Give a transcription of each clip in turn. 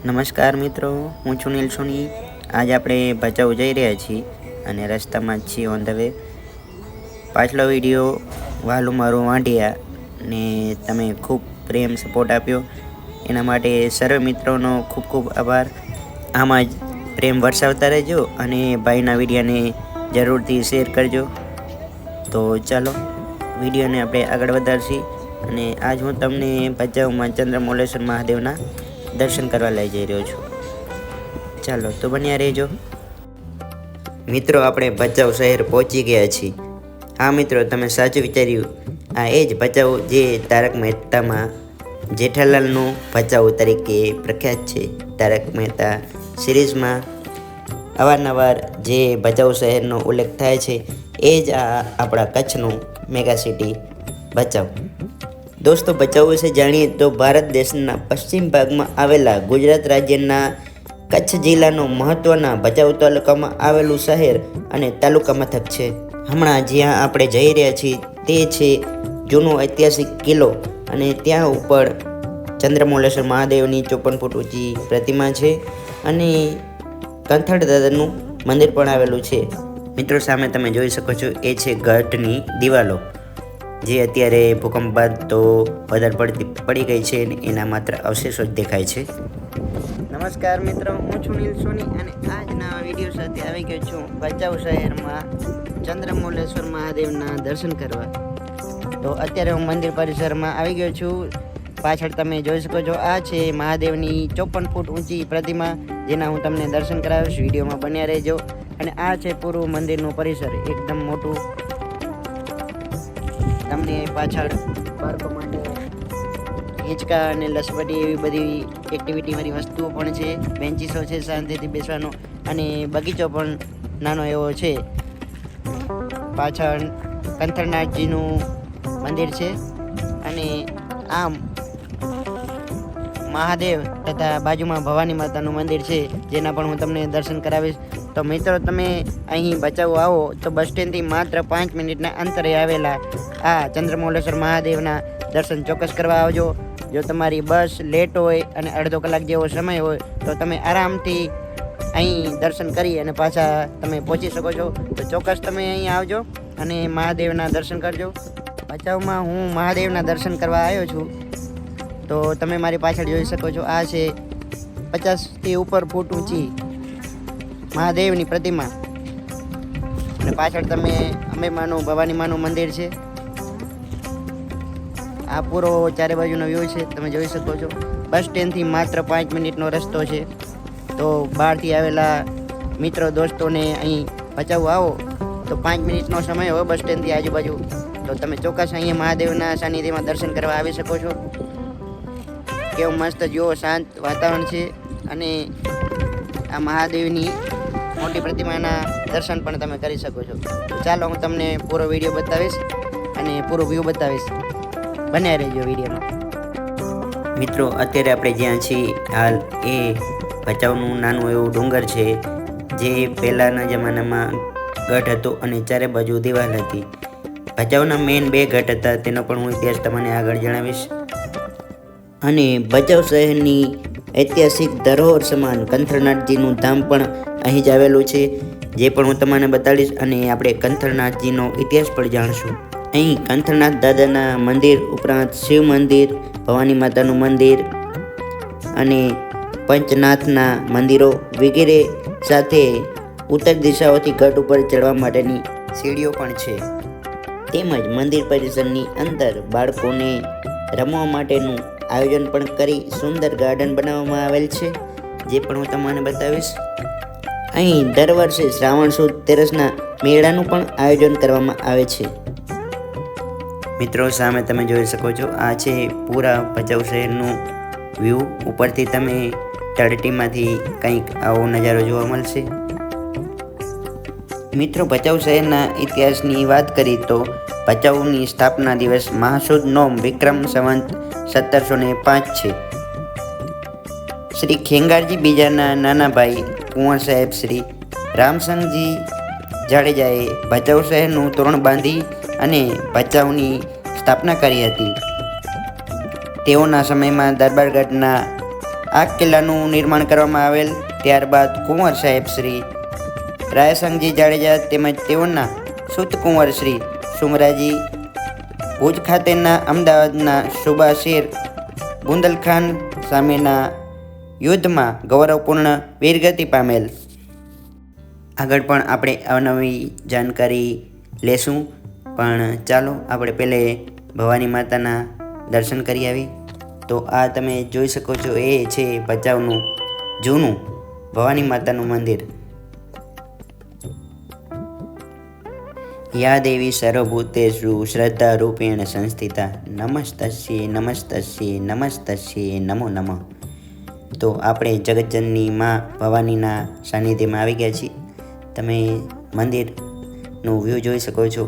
નમસ્કાર મિત્રો, હું છું નીલ સોની. આજ આપણે ભચાઉ જઈ રહ્યા છીએ અને રસ્તામાં જ છીએ ઓન ધ વે. પાછલો વિડીયો વાલું મારું વાંઢિયા ને તમે ખૂબ પ્રેમ સપોર્ટ આપ્યો એના માટે સર્વ મિત્રોનો ખૂબ ખૂબ આભાર. આમાં જ પ્રેમ વરસાવતા રહેજો અને ભાઈના વિડીયોને જરૂરથી શેર કરજો. તો ચાલો વિડીયોને આપણે આગળ વધારશી અને આજ હું તમને ભચાઉમાં ચંદ્રમૌલેશ્વર મહાદેવના દર્શન કરવા લઈ જઈ રહ્યો છું. ચાલો તો બન્યા રહેજો. મિત્રો, આપણે ભચાઉ શહેર પહોંચી ગયા છીએ. હા મિત્રો, તમે સાચું વિચાર્યું. આ એ જ ભચાઉ જે તારક મહેતામાં જેઠાલાલનું ભચાઉ તરીકે પ્રખ્યાત છે. તારક મહેતા સિરીઝમાં અવારનવાર જે ભચાઉ શહેરનો ઉલ્લેખ થાય છે એ જ આ આપણા કચ્છનું મેગા સિટી ભચાઉ. દોસ્તો, ભચાઉ વિશે જાણીએ તો ભારત દેશના પશ્ચિમ ભાગમાં આવેલા ગુજરાત રાજ્યના કચ્છ જિલ્લાનો મહત્વના ભચાઉ તાલુકામાં આવેલું શહેર અને તાલુકા મથક છે. હમણાં જ્યાં આપણે જઈ રહ્યા છીએ તે છે જૂનો ઐતિહાસિક કિલ્લો અને ત્યાં ઉપર ચંદ્રમૌલેશ્વર મહાદેવની 54 ફૂટ ઊંચી પ્રતિમા છે અને કંથળ દાદાનું મંદિર પણ આવેલું છે. મિત્રો, સામે તમે જોઈ શકો છો એ છે ગઢની દિવાલો જે અત્યારે ભૂકંપ બાદ તો વધારે પડી ગઈ છે અને એના માત્ર અવશેષો જ દેખાય છે. નમસ્કાર મિત્રો, હું છું નીલ સોની અને આજના વિડીયો સાથે આવી ગયો છું ભચાઉ શહેરમાં ચંદ્રમૌલેશ્વર મહાદેવના દર્શન કરવા. તો અત્યારે હું મંદિર પરિસરમાં આવી ગયો છું. પાછળ તમે જોઈ શકો છો આ છે મહાદેવની 54 ફૂટ ઊંચી પ્રતિમા જેના હું તમને દર્શન કરાવીશ. વિડીયોમાં બન્યા રહેજો. અને આ છે પૂરું મંદિરનું પરિસર, એકદમ મોટું. તમને પાછળ બાળકો માટે હિંચકા અને લસપટી એવી બધી એક્ટિવિટીવાળી વસ્તુઓ પણ છે. બેન્ચીસો છે શાંતિથી બેસવાનો અને બગીચો પણ નાનો એવો છે. પાછળ કંથળનાથજીનું મંદિર છે અને આમ મહાદેવ તથા બાજુમાં ભવાની માતાનું મંદિર છે જેના પણ હું તમને દર્શન કરાવીશ. તો મિત્રો, તમે અહીં ભચાઉ આવો તો બસ સ્ટેન્ડથી માત્ર 5 મિનિટના અંતરે આવેલા આ ચંદ્રમૌલેશ્વર મહાદેવના દર્શન ચોક્કસ કરવા આવજો. જો તમારી બસ લેટ હોય અને અડધો કલાક જેવો સમય હોય તો તમે આરામથી અહીં દર્શન કરી અને પાછા તમે પહોંચી શકો છો. તો ચોક્કસ તમે અહીં આવજો અને મહાદેવના દર્શન કરજો. ભચાઉમાં હું મહાદેવના દર્શન કરવા આવ્યો છું. તો તમે મારી પાછળ જોઈ શકો છો આ છે 50થી ઉપર ફૂટ ઊંચી મહાદેવની પ્રતિમા અને પાછળ તમે અંબેમાનું ભવાની માનું મંદિર છે. આ પૂરો ચારે બાજુનો વ્યૂ છે, તમે જોઈ શકો છો. બસ સ્ટેન્ડથી માત્ર 5 મિનિટનો રસ્તો છે. તો બહારથી આવેલા મિત્રો દોસ્તોને અહીં ભચાઉ આવો તો 5 મિનિટનો સમય હોય બસ સ્ટેન્ડથી આજુબાજુ, તો તમે ચોક્કસ અહીંયા મહાદેવના સાનિધ્યમાં દર્શન કરવા આવી શકો છો. કેવું મસ્ત જુઓ, શાંત વાતાવરણ છે અને આ મહાદેવની મોટી પ્રતિમાના દર્શન પણ તમે કરી શકો છો. તો ચાલો હું તમને પૂરો વિડીયો બતાવીશ અને પૂરો વ્યૂ બતાવીશ. બન્યા રહેજો વિડીયોમાં. મિત્રો, અત્યારે આપણે જ્યાં છીએ હાલ એ ભચાઉનું નાનું એવું ડુંગર છે જે પહેલાંના જમાનામાં ગઢ હતો અને ચારે બાજુ દિવાલ હતી. ભચાઉના મેઇન 2 ગઢ હતા, તેનો પણ હું ઇતિહાસ તમને આગળ જણાવીશ. અને ભચાઉ શહેરની ઐતિહાસિક ધરોહર સમાન કંથળનાથજીનું ધામ પણ અહીં જ આવેલું છે જે પણ હું તમને બતાડીશ અને આપણે કંથળનાથજીનો ઇતિહાસ પણ જાણશું. અહીં કંથળનાથ દાદાના મંદિર ઉપરાંત શિવ મંદિર, ભવાની માતાનું મંદિર અને પંચનાથના મંદિરો વગેરે સાથે ઉત્તર દિશાઓથી ગઢ ઉપર ચડવા માટેની સીડીઓ પણ છે. તેમજ મંદિર પરિસરની અંદર બાળકોને રમવા માટેનું આયોજન પણ કરી સુંદર ગાર્ડન બનાવવામાં આવેલ છે જે પણ હું તમને બતાવીશ. અહીં દર વર્ષે શ્રાવણ સુદ તેરસના મેળાનું પણ આયોજન કરવામાં આવે છે. મિત્રો, સામે તમે જોઈ શકો છો આ છે પૂરા ભચાઉ શહેરનું વ્યૂ. ઉપરથી તમે તળેટીમાંથી કંઈક આવો નજારો જોવા મળશે. મિત્રો, ભચાઉ શહેરના ઇતિહાસની વાત કરી તો ભચાઉની સ્થાપના દિવસ મહાસુદ નોમ વિક્રમ સંવંત 1705 છે. શ્રી ખેંગારજી બીજાના નાના ભાઈ કુંવર સાહેબ શ્રી રામસંગજી જાડેજાએ ભચાઉ શહેરનું તોરણ બાંધી અને ભચાઉની સ્થાપના કરી હતી. તેઓના સમયમાં દરબારગઢના આ કિલ્લાનું નિર્માણ કરવામાં આવેલ. ત્યારબાદ કુંવર સાહેબ શ્રી રાયસંગજી જાડેજા તેમજ તેઓના સુત કુંવર શ્રી સુમરાજી ભુજ ખાતેના અમદાવાદના સુબા શેર બુંદલખાન સામેના યુદ્ધમાં ગૌરવપૂર્ણ વીરગતિ પામેલ. આગળ પણ આપણે અવનવી જાણકારી લેશું, પણ ચાલો આપણે પહેલે ભવાની માતાના દર્શન કરી આવી. તો આ તમે જોઈ શકો છો, એ છે ભચાઉનું જૂનું ભવાની માતાનું મંદિર. યા દેવી સર્વભૂતેષુ શ્રદ્ધા રૂપેણ સંસ્થિતા નમસ્તસ્યે નમસ્તસ્યે નમસ્તસ્યે નમો નમઃ. તો આપણે જગતજનની માં ભવાનીના સાનિધ્યમાં આવી ગયા છીએ. તમે મંદિરનું વ્યૂ જોઈ શકો છો.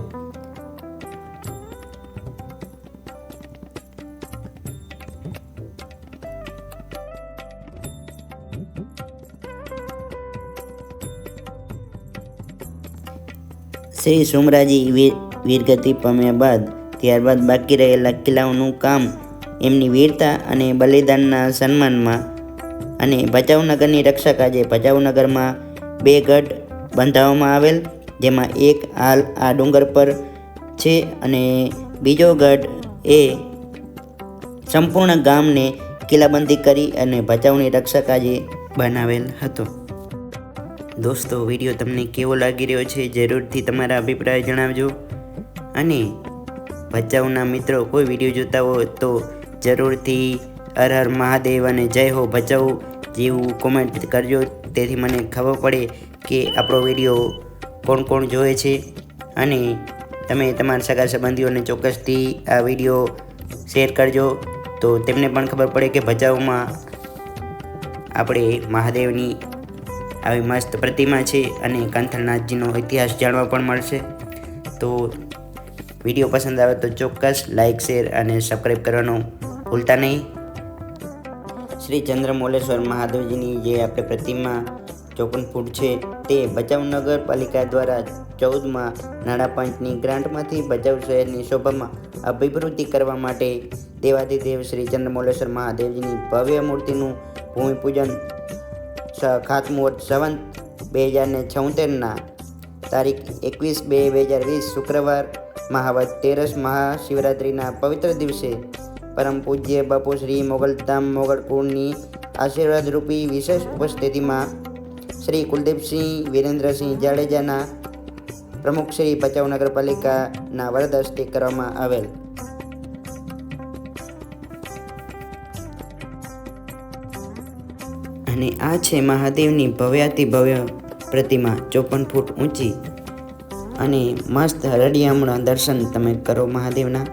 શ્રી સુમરાજી વીરગતિ પામ્યા બાદ ત્યારબાદ બાકી રહેલા કિલ્લાઓનું કામ એમની વીરતા અને બલિદાનના સન્માનમાં અને ભચાઉ નગરની રક્ષા કાજે ભચાઉ નગરમાં 2 ગઢ બંધાવવામાં આવેલ, જેમાં એક હાલ આ ડુંગર પર છે અને બીજો ગઢ એ સંપૂર્ણ ગામને કિલ્લાબંધી કરી અને ભચાઉની રક્ષા કાજે બનાવેલ હતો. દોસ્તો, વિડીયો તમને કેવો લાગી રહ્યો છે જરૂરથી તમારા અભિપ્રાય જણાવજો. અને ભચાઉના મિત્રો કોઈ વિડીયો જોતા હોય તો જરૂરથી હર હર મહાદેવ અને જય હો ભચાઉ જેવું કોમેન્ટ કરજો, તેથી મને ખબર પડે કે આપણો વિડીયો કોણ કોણ જોવે છે. અને તમે તમારા સગા સંબંધીઓને ચોક્કસથી આ વિડીયો શેર કરજો, તો તેમને પણ ખબર પડે કે ભચાઉમાં આપણે મહાદેવની આવી મસ્ત પ્રતિમા છે અને કંથલનાથજીનો ઇતિહાસ જાણવા પણ મળશે. તો વિડીયો પસંદ આવે તો ચોક્કસ લાઇક, શેર અને સબસ્ક્રાઈબ કરવાનું ભૂલતા નહીં. શ્રી ચંદ્રમૌલેશ્વર મહાદેવજીની જે આપણે પ્રતિમા 54 ફૂટ છે તે ભચાઉ નગરપાલિકા દ્વારા 14માં નાણાં પંચની ગ્રાન્ટમાંથી ભચાઉ શહેરની શોભામાં અભિવૃદ્ધિ કરવા માટે દેવાધિદેવ શ્રી ચંદ્રમૌલેશ્વર મહાદેવજીની ભવ્ય મૂર્તિનું ભૂમિપૂજન ખાતમુહૂર્ત સંવત 2076ના તારીખ 21/2/2020 શુક્રવાર મહાવદ તેરસ મહાશિવરાત્રિના પવિત્ર દિવસે પરમ પૂજ્ય બાપુ શ્રી મોગલધામ મોગલપુરની આશીર્વાદરૂપી વિશેષ ઉપસ્થિતિમાં શ્રી કુલદીપસિંહ વિરેન્દ્રસિંહ જાડેજાના પ્રમુખ શ્રી ભચાઉ નગરપાલિકાના વરદ હસ્તે કરવામાં આવેલ. અને આ છે મહાદેવની ભવ્યાતિ ભવ્ય પ્રતિમા 54 ફૂટ ઊંચી. અને મસ્ત રળિયામણા દર્શન તમે કરો મહાદેવના.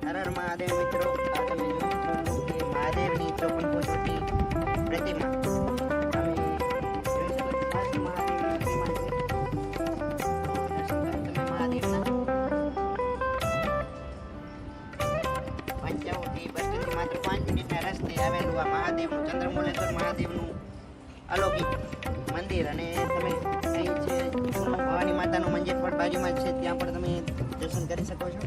હર હર મહાદેવ મિત્રો, આ તમે જોઈ શકો છો કે મહાદેવની 54 ફૂટ ઊંચી પ્રતિમા. તમે જોઈ શકો છો મસ્ત મહાદેવની ભચાઉથી બસ સ્ટેન્ડથી માત્ર 5 મિનિટના રસ્તે આવેલું આ મહાદેવનું ચંદ્રમૌલેશ્વર મહાદેવનું અલૌકિક મંદિર. અને તમે અહીં છે ભવાની માતાનું મંદિર પણ બાજુમાં જ છે, ત્યાં પણ તમે દર્શન કરી શકો છો.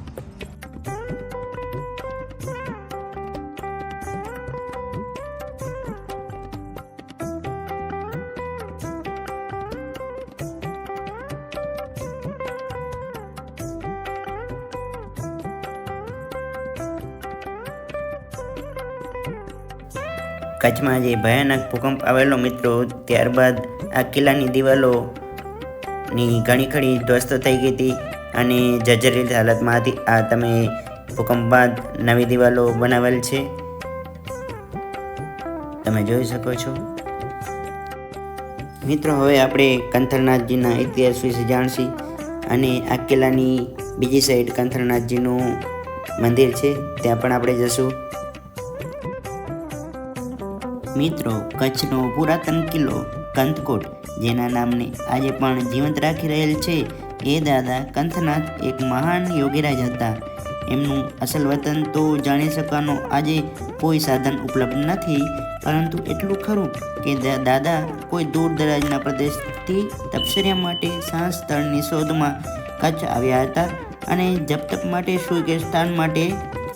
કચ્છમાં જે ભયાનક ભૂકંપ આવેલો મિત્રો, ત્યારબાદ આ કિલ્લાની દિવાલોની ઘણી ખરી ધ્વસ્ત થઈ ગઈ હતી અને જર્જરિત હાલતમાં હતી. આ તમે ભૂકંપ બાદ નવી દિવાલો બનાવેલ છે, તમે જોઈ શકો છો. મિત્રો, હવે આપણે કંથલનાથજીના ઇતિહાસ વિશે જાણશી. અને આ કિલ્લાની બીજી સાઈડ કંથલનાથજીનું મંદિર છે, ત્યાં પણ આપણે જશું. મિત્રો, કચ્છનો પુરાતન કિલ્લો કંથકોટ, જેના નામને આજે પણ જીવંત રાખી રહેલ છે, એ દાદા કંથનાથ એક મહાન યોગીરાજ હતા. એમનું અસલ વતન તો જાણી શકવાનો આજે કોઈ સાધન ઉપલબ્ધ નથી, પરંતુ એટલું ખરું કે દાદા કોઈ દૂર દરાજના પ્રદેશથી તપશ્ચર્યા માટે શાંત સ્થળની શોધમાં કચ્છ આવ્યા હતા અને જપતપ માટે સૂર્ય સ્થાન માટે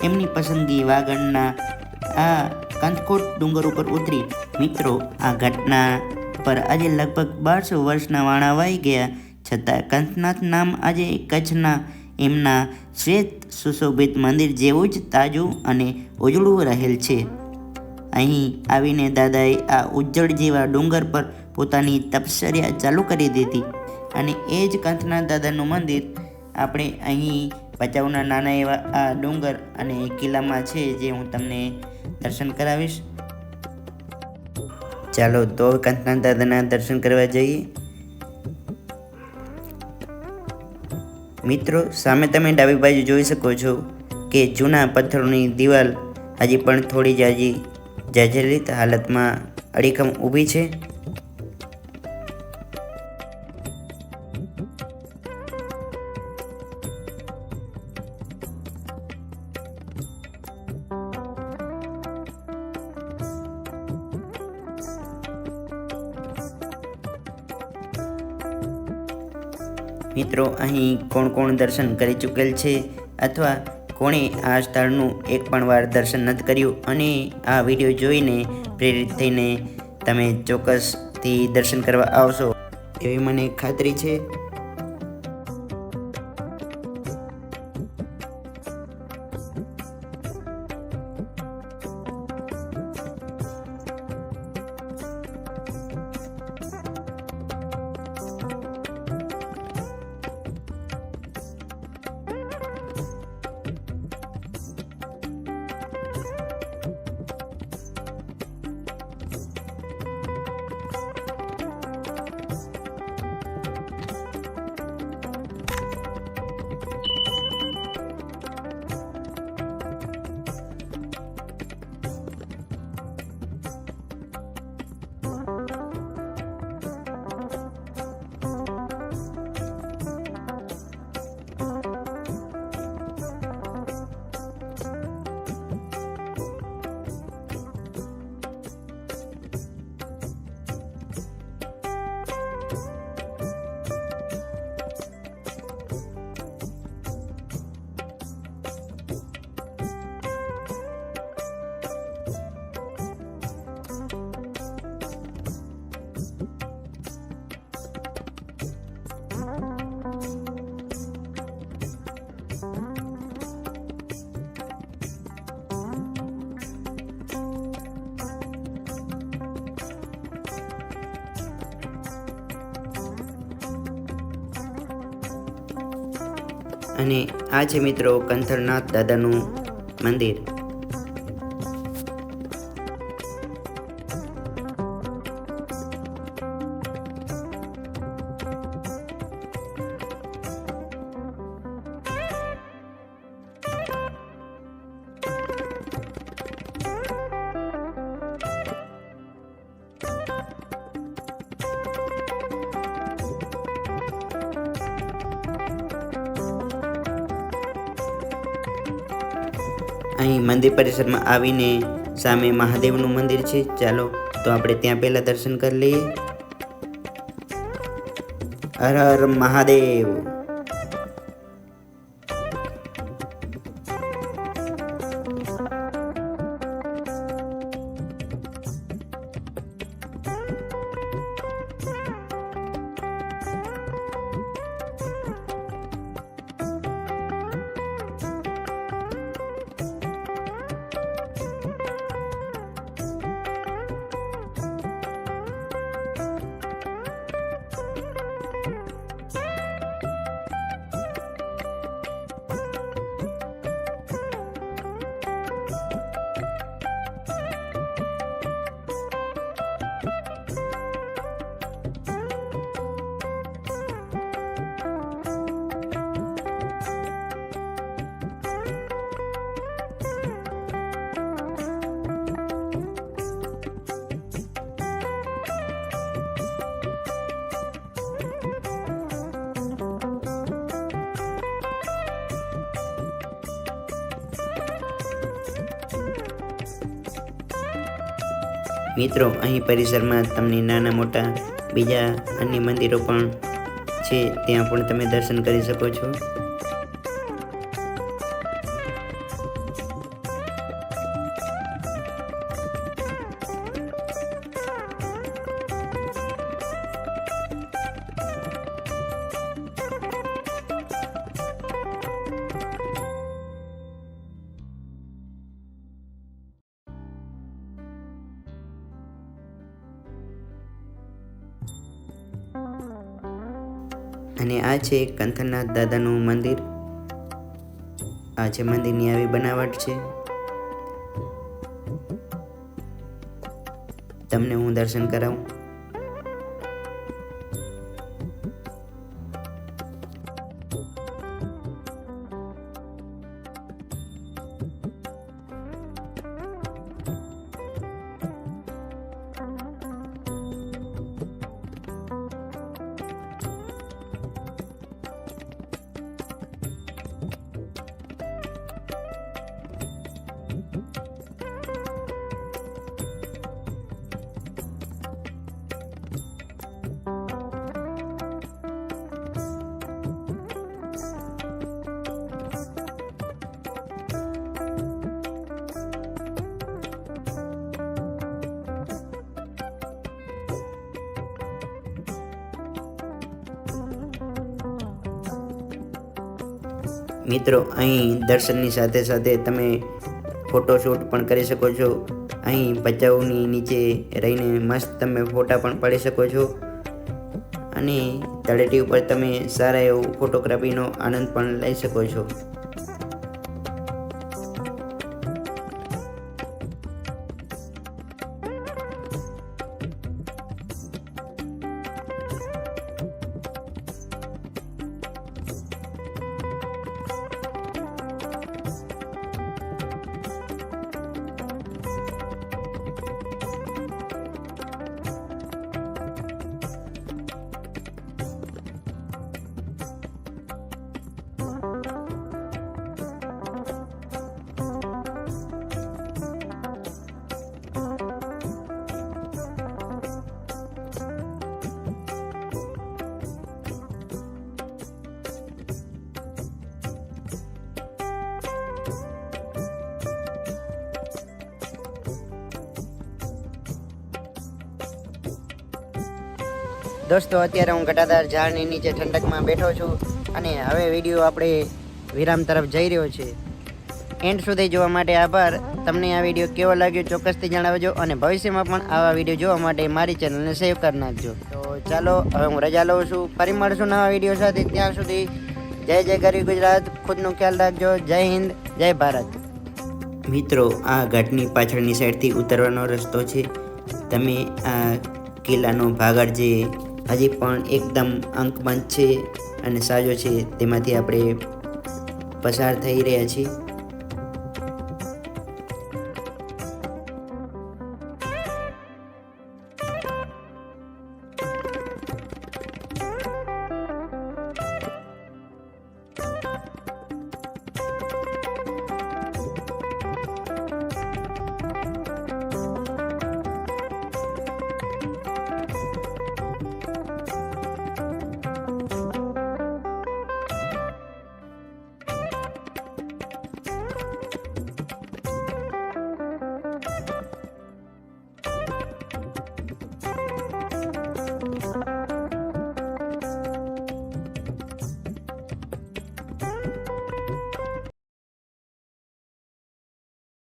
એમની પસંદગી વાગડના આ કંથકોટ ડુંગર ઉપર ઉતરી. મિત્રો, આ ઘટના પર આજે લગભગ 1200 વર્ષના વાણા વાઈ ગયા છતાં કંથનાથ નામ આજે કચ્છના એમના શ્વેત સુશોભિત મંદિર જેવું જ તાજું અને ઉજળું રહેલ છે. અહીં આવીને દાદાએ આ ઉજ્જડ જેવા ડુંગર પર પોતાની તપશ્ચર્યા ચાલુ કરી દીધી અને એ જ કંથનાથ દાદાનું મંદિર આપણે અહીં ભચાઉના નાના એવા આ ડુંગર અને કિલ્લામાં છે, જે હું તમને દર્શન કરાવીશ. ચાલો તો કંથનાથ દાદાના દર્શન કરવા જઈએ. મિત્રો, સામે તમે ડાબી બાજુ જોઈ શકો છો કે જૂના પથ્થરોની દિવાલ હજી પણ થોડી જાજી જર્જરિત હાલતમાં અડીખમ ઊભી છે. મિત્રો, અહીં કોણ કોણ દર્શન કરી ચૂકેલ છે અથવા કોણે આ સ્થળનું એક પણ વાર દર્શન નથી કર્યું અને આ વિડીયો જોઈને પ્રેરિત થઈને તમે ચોક્કસથી દર્શન કરવા આવશો એવી મને ખાતરી છે. અને આ છે મિત્રો કંથળનાથ દાદાનું મંદિર. અહીં મંદિર પરિસરમાં આવીને સામે મહાદેવનું મંદિર છે. ચાલો તો આપણે ત્યાં પહેલા દર્શન કરી લઈએ. હર હર મહાદેવ. મિત્રો, અહીં પરિસરમાં તમને નાના મોટા બીજા અન્ય મંદિરો પણ છે, ત્યાં પણ તમે દર્શન કરી શકો છો. અને આ છે કંથનાથ દાદાનું મંદિર. આ છે મંદિરની આવી બનાવટ છે. તમને હું દર્શન કરાવું. મિત્રો, અહીં દર્શનની સાથે સાથે તમે ફોટોશૂટ પણ કરી શકો છો. અહીં ભચાઉની નીચે રહીને મસ્ત તમે ફોટા પણ પાડી શકો છો અને તળેટી ઉપર તમે સારા એવું ફોટોગ્રાફીનો આનંદ પણ લઈ શકો છો. દોસ્તો, અત્યારે હું ઘટાદાર ઝાડની નીચે ઠંડકમાં બેઠો છું અને હવે વિડીયો આપણે વિરામ તરફ જઈ રહ્યો છે. એન્ડ સુધી જોવા માટે આભાર. તમને આ વિડીયો કેવો લાગ્યો ચોક્કસથી જણાવજો અને ભવિષ્યમાં પણ આવા વિડીયો જોવા માટે મારી ચેનલને સેવ કરી નાખજો. તો ચાલો, હવે હું રજા લઉં છું. ફરી મળશું નવા વિડીયો સાથે. ત્યાં સુધી જય જય ગરવી ગુજરાત. ખુદનું ખ્યાલ રાખજો. જય હિન્દ, જય ભારત. મિત્રો, આ ઘાટની પાછળની સાઈડથી ઉતરવાનો રસ્તો છે. તમે આ કિલ્લાનો ભાગળ જે હજી પણ એકદમ અંકબંધ છે અને સાજો છે, તેમાંથી આપણે પસાર થઈ રહ્યા છીએ.